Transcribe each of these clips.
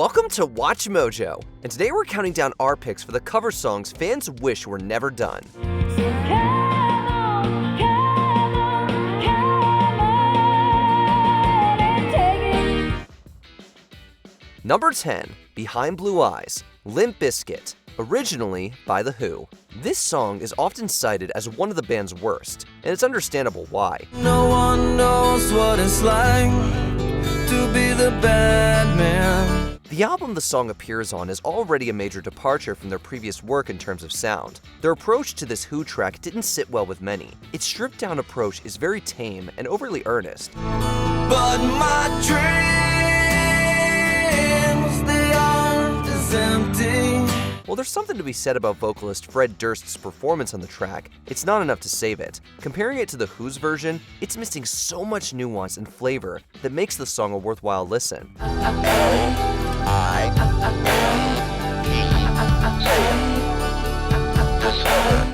Welcome to Watch Mojo, and today we're counting down our picks for the cover songs fans wish were never done. Number 10, Behind Blue Eyes, Limp Bizkit, originally by The Who. This song is often cited as one of the band's worst, and it's understandable why. No one knows what it's like to be the bad man. The album the song appears on is already a major departure from their previous work in terms of sound. Their approach to this Who track didn't sit well with many. Its stripped-down approach is very tame and overly earnest. But my dreams, they aren't as empty. While there's something to be said about vocalist Fred Durst's performance on the track, it's not enough to save it. Comparing it to The Who's version, it's missing so much nuance and flavor that makes the song a worthwhile listen.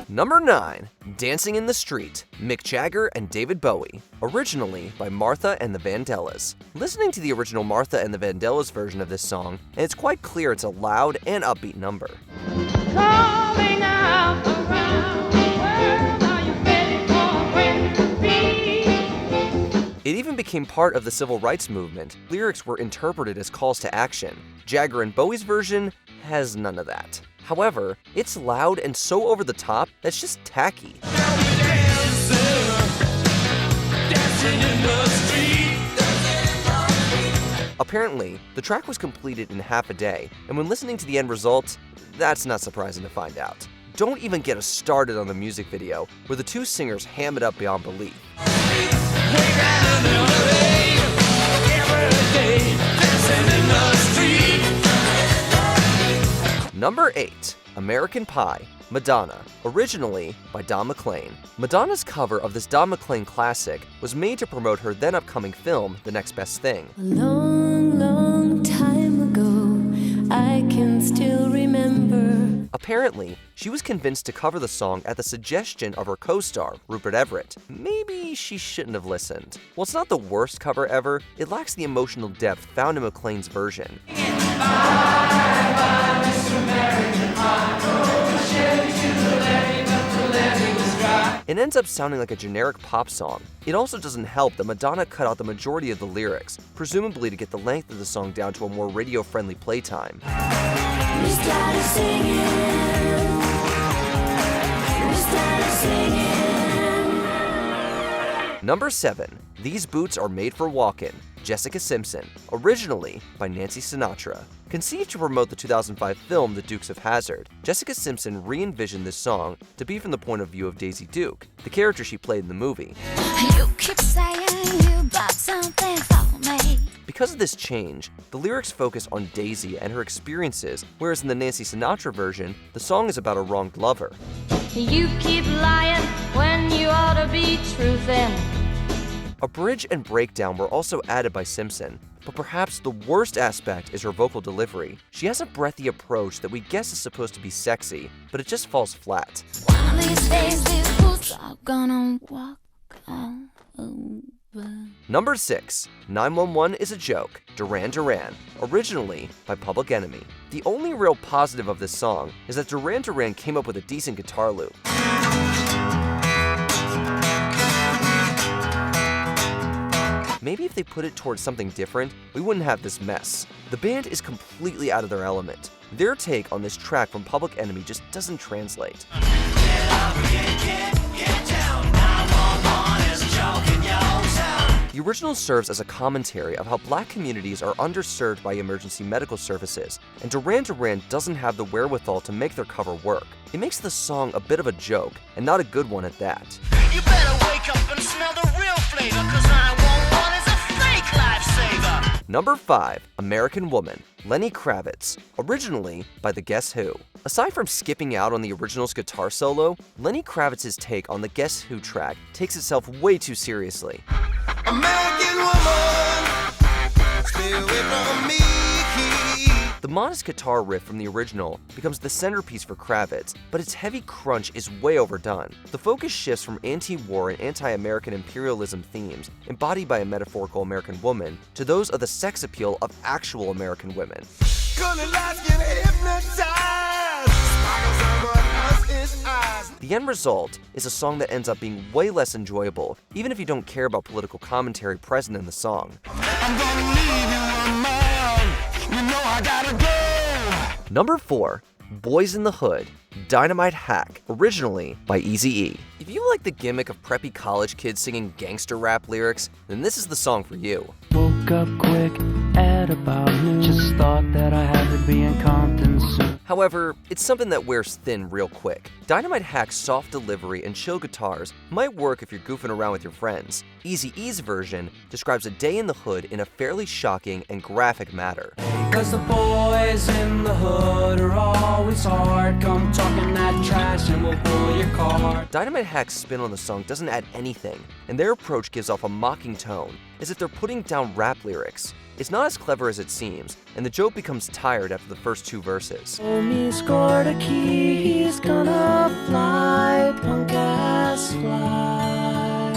Number 9, Dancing in the Street, Mick Jagger and David Bowie, originally by Martha and the Vandellas. Listening to the original Martha and the Vandellas version of this song, and it's quite clear it's a loud and upbeat number. Calling out around the world, are you ready for a friend to be? It even became part of the civil rights movement. Lyrics were interpreted as calls to action. Jagger and Bowie's version has none of that. However, it's loud and so over the top that's just tacky. Apparently, the track was completed in half a day, and when listening to the end result, that's not surprising to find out. Don't even get us started on the music video, where the two singers ham it up beyond belief. Number 8, American Pie, Madonna, originally by Don McLean. Madonna's cover of this Don McLean classic was made to promote her then upcoming film, The Next Best Thing. A long, long time ago, I can still remember. Apparently, she was convinced to cover the song at the suggestion of her co-star, Rupert Everett. Maybe she shouldn't have listened. While it's not the worst cover ever, it lacks the emotional depth found in McLean's version. It ends up sounding like a generic pop song. It also doesn't help that Madonna cut out the majority of the lyrics, presumably to get the length of the song down to a more radio-friendly playtime. Number 7, These Boots Are Made for Walkin, Jessica Simpson, originally by Nancy Sinatra. Conceived to promote the 2005 film The Dukes of Hazzard, Jessica Simpson re-envisioned this song to be from the point of view of Daisy Duke, the character she played in the movie. You keep saying you got something for me. Because of this change, the lyrics focus on Daisy and her experiences, whereas in the Nancy Sinatra version, the song is about a wronged lover. You keep lying when you ought to be truthing. A bridge and breakdown were also added by Simpson, but perhaps the worst aspect is her vocal delivery. She has a breathy approach that we guess is supposed to be sexy, but it just falls flat. One of these days, these boots are gonna walk all over. Number 6, 911 is a Joke, Duran Duran, originally by Public Enemy. The only real positive of this song is that Duran Duran came up with a decent guitar loop. Maybe if they put it towards something different, we wouldn't have this mess. The band is completely out of their element. Their take on this track from Public Enemy just doesn't translate. The original serves as a commentary of how black communities are underserved by emergency medical services, and Duran Duran doesn't have the wherewithal to make their cover work. It makes the song a bit of a joke, and not a good one at that. You better wake up and smell the real flavor, 'cause I want one as a fake lifesaver. Number 5, American Woman, Lenny Kravitz, originally by the Guess Who. Aside from skipping out on the original's guitar solo, Lenny Kravitz's take on the Guess Who track takes itself way too seriously. American woman, stay away from me. The modest guitar riff from the original becomes the centerpiece for Kravitz, but its heavy crunch is way overdone. The focus shifts from anti-war and anti-American imperialism themes, embodied by a metaphorical American woman, to those of the sex appeal of actual American women. The end result is a song that ends up being way less enjoyable, even if you don't care about political commentary present in the song. Number 4. Boyz-n-the-Hood, Dynamite Hack, originally by Eazy-E. If you like the gimmick of preppy college kids singing gangster rap lyrics, then this is the song for you. Woke up quick at about noon. Just thought that I had to be in Compton soon. However, it's something that wears thin real quick. Dynamite Hack's soft delivery and chill guitars might work if you're goofing around with your friends. Eazy-E's version describes a day in the hood in a fairly shocking and graphic manner. Cause the boys in the hood are always hard. Come talking that trash and we'll pull your car. Dynamite Hack's spin on the song doesn't add anything, and their approach gives off a mocking tone, as if they're putting down rap lyrics. It's not as clever as it seems, and the joke becomes tired after the first 2 verses. Homie scored a key, he's gonna fly, punk ass fly.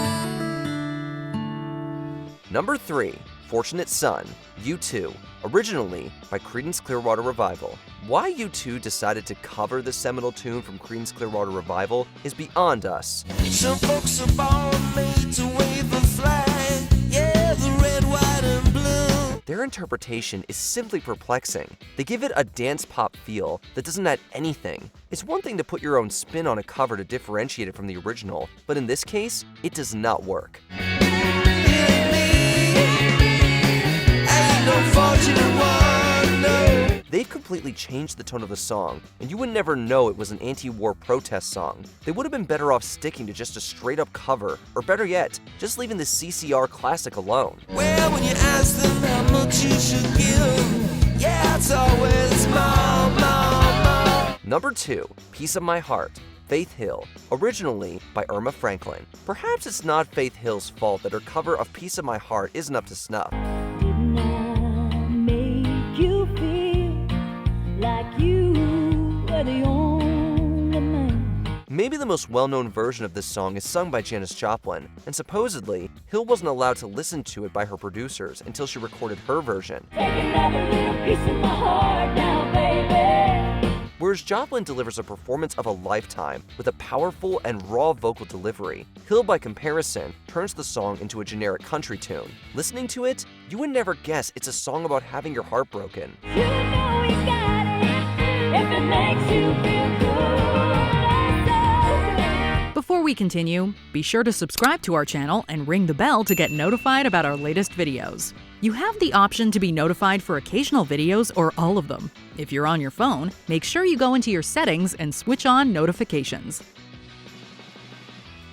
Number 3. Fortunate Son, U2, originally by Creedence Clearwater Revival. Why U2 decided to cover the seminal tune from Creedence Clearwater Revival is beyond us. Some folks are born made to wave a flag, yeah, the red, white, and blue. Their interpretation is simply perplexing. They give it a dance pop feel that doesn't add anything. It's one thing to put your own spin on a cover to differentiate it from the original, but in this case, it does not work. They've completely changed the tone of the song, and you would never know it was an anti-war protest song. They would have been better off sticking to just a straight-up cover, or better yet, just leaving the CCR classic alone. Well, when you ask them how much you should give, yeah, it's always more. Number 2, Piece of My Heart, Faith Hill, originally by Irma Franklin. Perhaps it's not Faith Hill's fault that her cover of Piece of My Heart isn't up to snuff. Didn't I make you feel like you were the only man? Maybe the most well-known version of this song is sung by Janis Joplin, and supposedly, Hill wasn't allowed to listen to it by her producers until she recorded her version. Take another little piece of my heart now, baby. Whereas Joplin delivers a performance of a lifetime with a powerful and raw vocal delivery, Hill, by comparison, turns the song into a generic country tune. Listening to it, you would never guess it's a song about having your heart broken. You know you got it if it makes you feel good. That's so good. Before we continue, be sure to subscribe to our channel and ring the bell to get notified about our latest videos. You have the option to be notified for occasional videos or all of them. If you're on your phone, make sure you go into your settings and switch on notifications.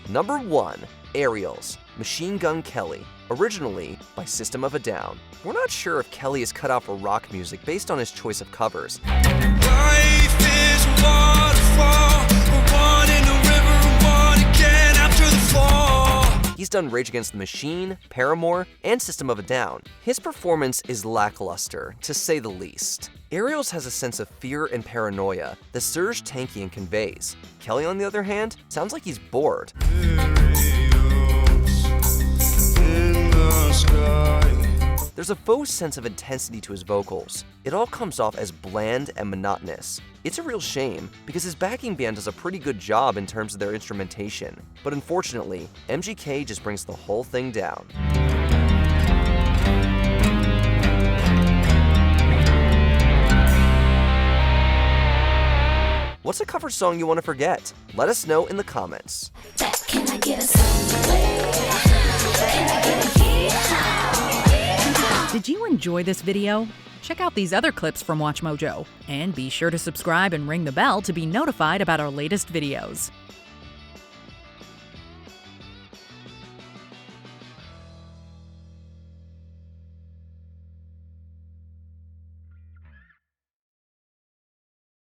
Number 1, Aerials, Machine Gun Kelly, originally by System of a Down. We're not sure if Kelly is cut out for rock music based on his choice of covers. Life is a waterfall, one in the river, one again after the fall. He's done Rage Against the Machine, Paramore, and System of a Down. His performance is lackluster, to say the least. Aerials has a sense of fear and paranoia that Serge Tankian conveys. Kelly, on the other hand, sounds like he's bored. There's a faux sense of intensity to his vocals. It all comes off as bland and monotonous. It's a real shame, because his backing band does a pretty good job in terms of their instrumentation. But unfortunately, MGK just brings the whole thing down. What's a cover song you want to forget? Let us know in the comments. Can I get a somewhere? Can I get a yeehaw? Did you enjoy this video? Check out these other clips from WatchMojo, and be sure to subscribe and ring the bell to be notified about our latest videos.